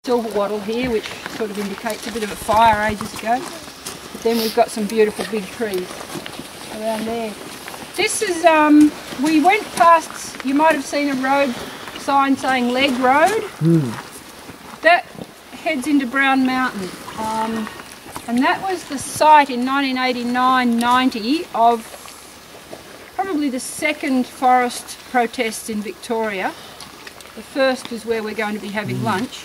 silver wattle here, which sort of indicates a bit of a fire ages ago. But then we've got some beautiful big trees around there. This is, we went past, you might have seen a road sign saying Leg Road. That heads into Brown Mountain. And that was the site in 1989-90 of probably the second forest protests in Victoria. The first is where we're going to be having lunch.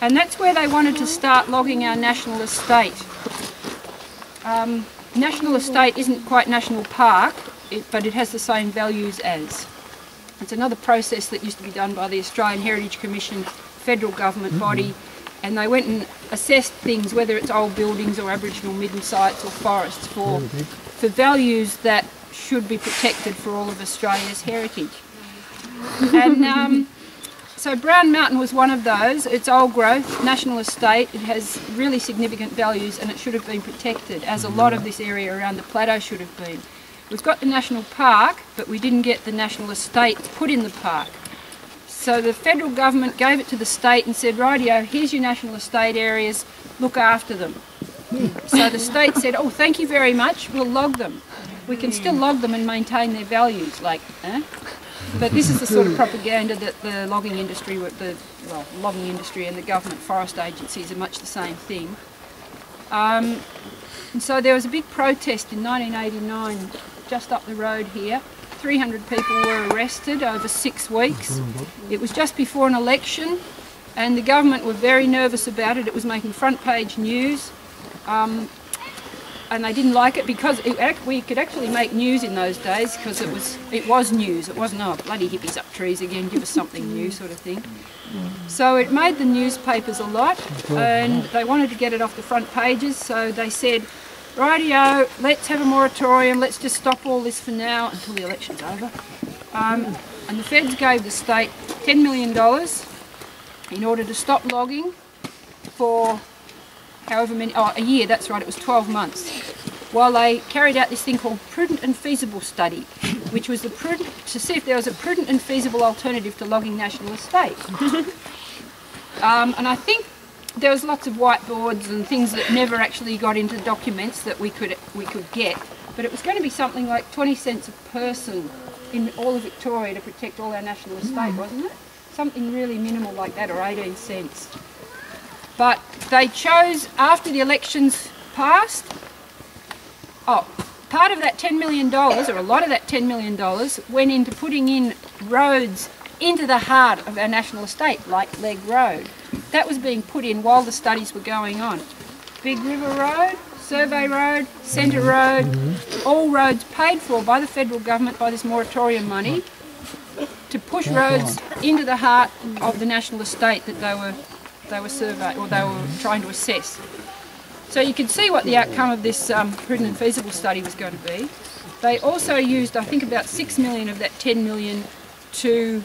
And that's where they wanted to start logging our national estate. National estate isn't quite national park, but it has the same values as. It's another process that used to be done by the Australian Heritage Commission, federal government body, and they went and assessed things, whether it's old buildings or Aboriginal midden sites or forests, for values that should be protected for all of Australia's heritage. And so Brown Mountain was one of those. It's old growth, national estate. It has really significant values and it should have been protected, as a lot of this area around the plateau should have been. We've got the national park, but we didn't get the national estate put in the park. So the federal government gave it to the state and said, rightio, here's your national estate areas, look after them. So the state said, oh, thank you very much, we'll log them. We can still log them and maintain their values, like, But this is the sort of propaganda that the logging industry, logging industry and the government forest agencies are much the same thing. And so there was a big protest in 1989 just up the road here. 300 people were arrested over 6 weeks. It was just before an election and the government were very nervous about it. It was making front page news. And they didn't like it because we could actually make news in those days because it was news. It wasn't, oh, bloody hippies up trees again, give us something new sort of thing. So it made the newspapers a lot and they wanted to get it off the front pages, so they said, rightio, let's have a moratorium, let's just stop all this for now until the election's over. And the feds gave the state $10 million in order to stop logging for however many, a year, that's right, it was 12 months, while they carried out this thing called prudent and feasible study, which was to see if there was a prudent and feasible alternative to logging national estate. And I think there was lots of whiteboards and things that never actually got into documents that we could get, but it was going to be something like 20 cents a person in all of Victoria to protect all our national estate, wasn't it? Something really minimal like that, or 18 cents. But they chose, after the elections passed, part of that $10 million, or a lot of that $10 million, went into putting in roads into the heart of our national estate, like Leg Road. That was being put in while the studies were going on. Big River Road, Survey Road, Centre Road, all roads paid for by the federal government by this moratorium money to push roads into the heart of the national estate that they were surveying, or they were trying to assess. So you can see what the outcome of this prudent and feasible study was going to be. They also used, I think, about $6 million of that $10 million to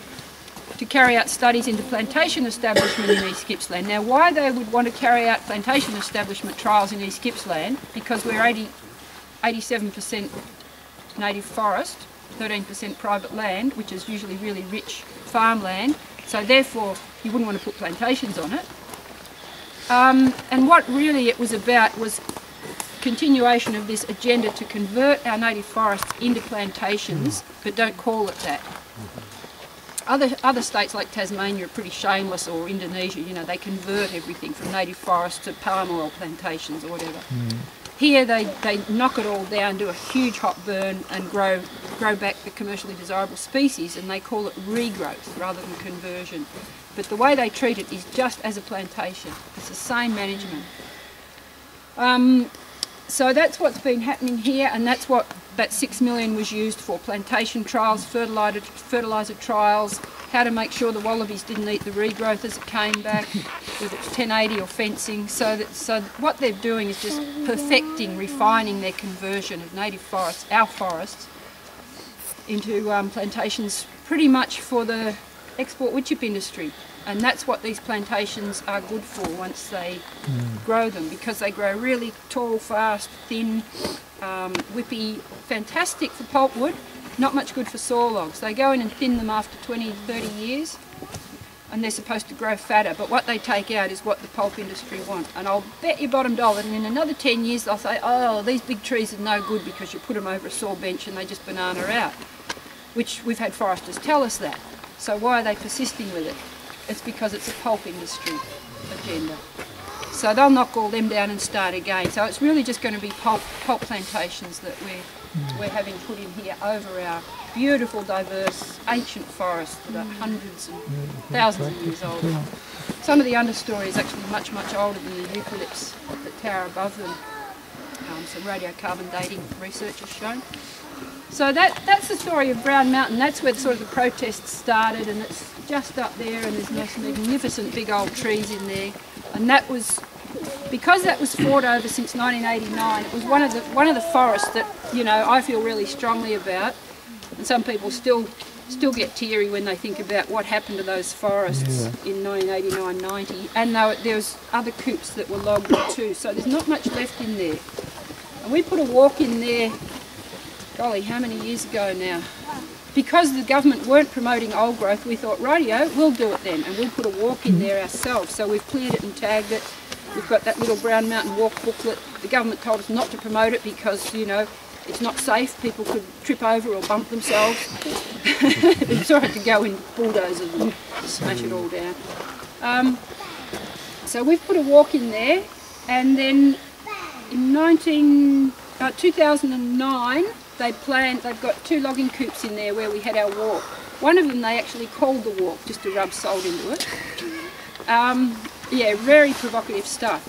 carry out studies into plantation establishment in East Gippsland. Now, why they would want to carry out plantation establishment trials in East Gippsland, because we're 87% native forest, 13% private land, which is usually really rich farmland, so therefore you wouldn't want to put plantations on it. And what really it was about was continuation of this agenda to convert our native forests into plantations, but don't call it that. Other states like Tasmania are pretty shameless, or Indonesia, you know, they convert everything from native forests to palm oil plantations or whatever. Here they knock it all down, do a huge hot burn and grow back the commercially desirable species, and they call it regrowth rather than conversion. But the way they treat it is just as a plantation. It's the same management. So that's what's been happening here, and that's what that $6 million was used for: plantation trials, fertiliser trials, how to make sure the wallabies didn't eat the regrowth as it came back, whether it's 1080 or fencing. So what they're doing is just perfecting, refining their conversion of native forests, our forests, into plantations, pretty much for the export wood chip industry. And that's what these plantations are good for once they grow them, because they grow really tall, fast, thin, whippy, fantastic for pulpwood, not much good for saw logs. They go in and thin them after 20, 30 years. and they're supposed to grow fatter, but what they take out is what the pulp industry want. And I'll bet your bottom dollar that in another 10 years they'll say, oh, these big trees are no good because you put them over a saw bench and they just banana out, which we've had foresters tell us that. So why are they persisting with it? It's because it's a pulp industry agenda. So they'll knock all them down and start again. So it's really just going to be pulp plantations that we're having put in here over our beautiful, diverse, ancient forests that are hundreds and thousands of years old. Some of the understory is actually much, much older than the eucalypts that tower above them. Some radiocarbon dating research has shown. So that's the story of Brown Mountain. That's where sort of the protests started, and it's just up there, and there's most magnificent big old trees in there. And that was, because that was fought over since 1989, it was one of the forests that, you know, I feel really strongly about. And some people still get teary when they think about what happened to those forests in 1989-90. And there was other coops that were logged too, so there's not much left in there. And we put a walk in there, golly, how many years ago now? Because the government weren't promoting old growth, we thought, rightio, we'll do it then, and we'll put a walk in there ourselves. So we've cleared it and tagged it. We've got that little Brown Mountain Walk booklet. The government told us not to promote it because, you know, it's not safe. People could trip over or bump themselves. It's all right to go in bulldozers and smash it all down. So we've put a walk in there, and then in 2009, they've got 2 logging coops in there where we had our walk. One of them they actually called the walk, just to rub salt into it. Yeah, very provocative stuff.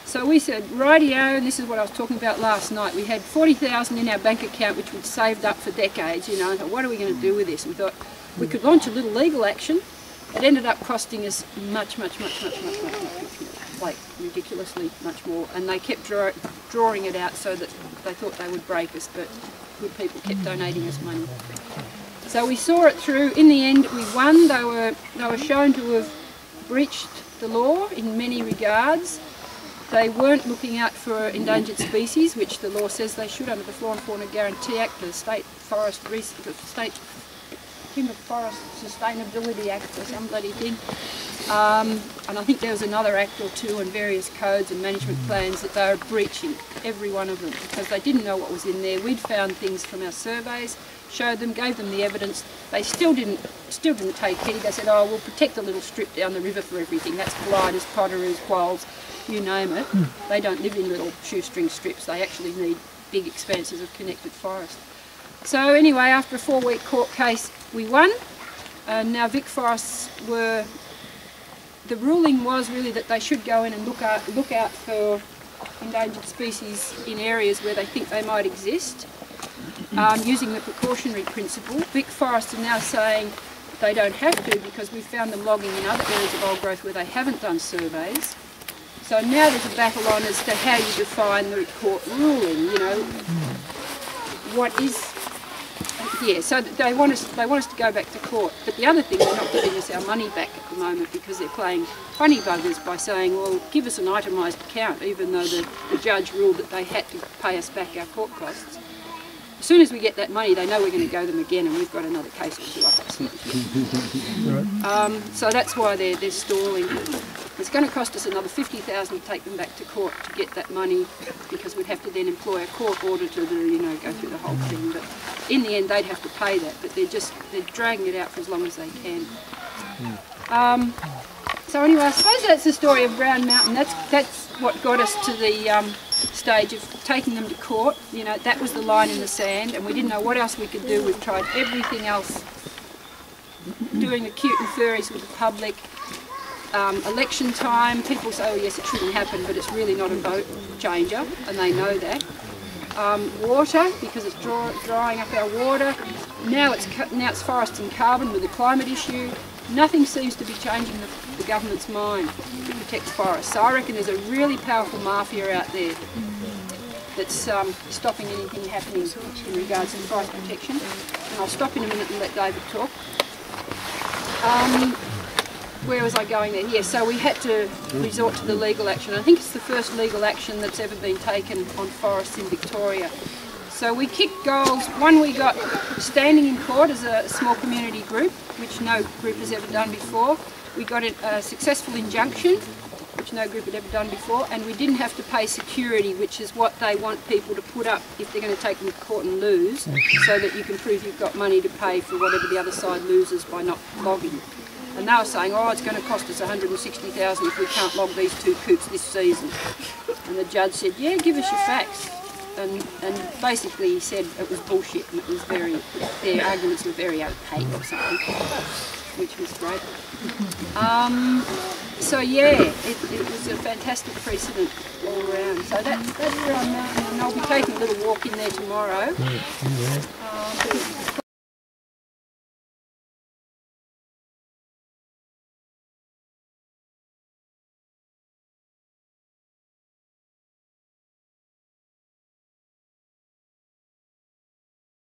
So we said, rightio, and this is what I was talking about last night. We had 40,000 in our bank account, which we'd saved up for decades, you know. I thought, what are we going to do with this? And we thought we could launch a little legal action. It ended up costing us much, like ridiculously much more. And they kept drawing it out so that they thought they would break us, but good people kept donating us money. So we saw it through. In the end, we won. They were shown to have breached the law in many regards. They weren't looking out for endangered species, which the law says they should under the Flora and Fauna Guarantee Act, the State Timber Forest Sustainability Act or some bloody thing. And I think there was another act or two and various codes and management plans that they were breaching, every one of them, because they didn't know what was in there. We'd found things from our surveys, showed them, gave them the evidence. They still didn't take heed. They said, oh, we'll protect a little strip down the river for everything. That's gliders, potteroos, quolls, you name it. They don't live in little shoestring strips. They actually need big expanses of connected forest. So anyway, after a 4-week court case, we won. And now Vic Forests were, the ruling was really that they should go in and look out for endangered species in areas where they think they might exist, using the precautionary principle. Vic Forests are now saying they don't have to because we've found them logging in other areas of old growth where they haven't done surveys. So now there's a battle on as to how you define the court ruling, you know. What is... Yeah, so they want us to go back to court. But the other thing, they're not giving us our money back at the moment because they're playing funny buggers by saying, well, give us an itemised account, even though the judge ruled that they had to pay us back our court costs. As soon as we get that money, they know we're going to go them again, and we've got another case or two up our sleeve. So that's why they're stalling. It's going to cost us another $50,000 to take them back to court to get that money, because we'd have to then employ a court auditor to, you know, go through the whole thing. But in the end, they'd have to pay that. But they're dragging it out for as long as they can. So anyway, I suppose that's the story of Brown Mountain. That's what got us to the stage of taking them to court. You know, that was the line in the sand, and we didn't know what else we could do. We've tried everything else, doing the cute and furries with the public. Election time, people say, oh yes, it shouldn't happen, but it's really not a vote changer, and they know that. Water, because it's drying up our water. Now it's forest and carbon with the climate issue. Nothing seems to be changing the government's mind to protect forests. So I reckon there's a really powerful mafia out there that's stopping anything happening in regards to forest protection. And I'll stop in a minute and let David talk. Where was I going there? Yes, so we had to resort to the legal action. I think it's the first legal action that's ever been taken on forests in Victoria. So we kicked goals. One, we got standing in court as a small community group, which no group has ever done before. We got a successful injunction, which no group had ever done before, and we didn't have to pay security, which is what they want people to put up if they're going to take them to court and lose, so that you can prove you've got money to pay for whatever the other side loses by not logging. And they were saying, oh, it's going to cost us $160,000 if we can't log these 2 coops this season. And the judge said, yeah, give us your facts. And basically he said it was bullshit, and it was their arguments were very opaque or something, which was great. So yeah, it was a fantastic precedent all around. So that's where I'm at, and I'll be taking a little walk in there tomorrow.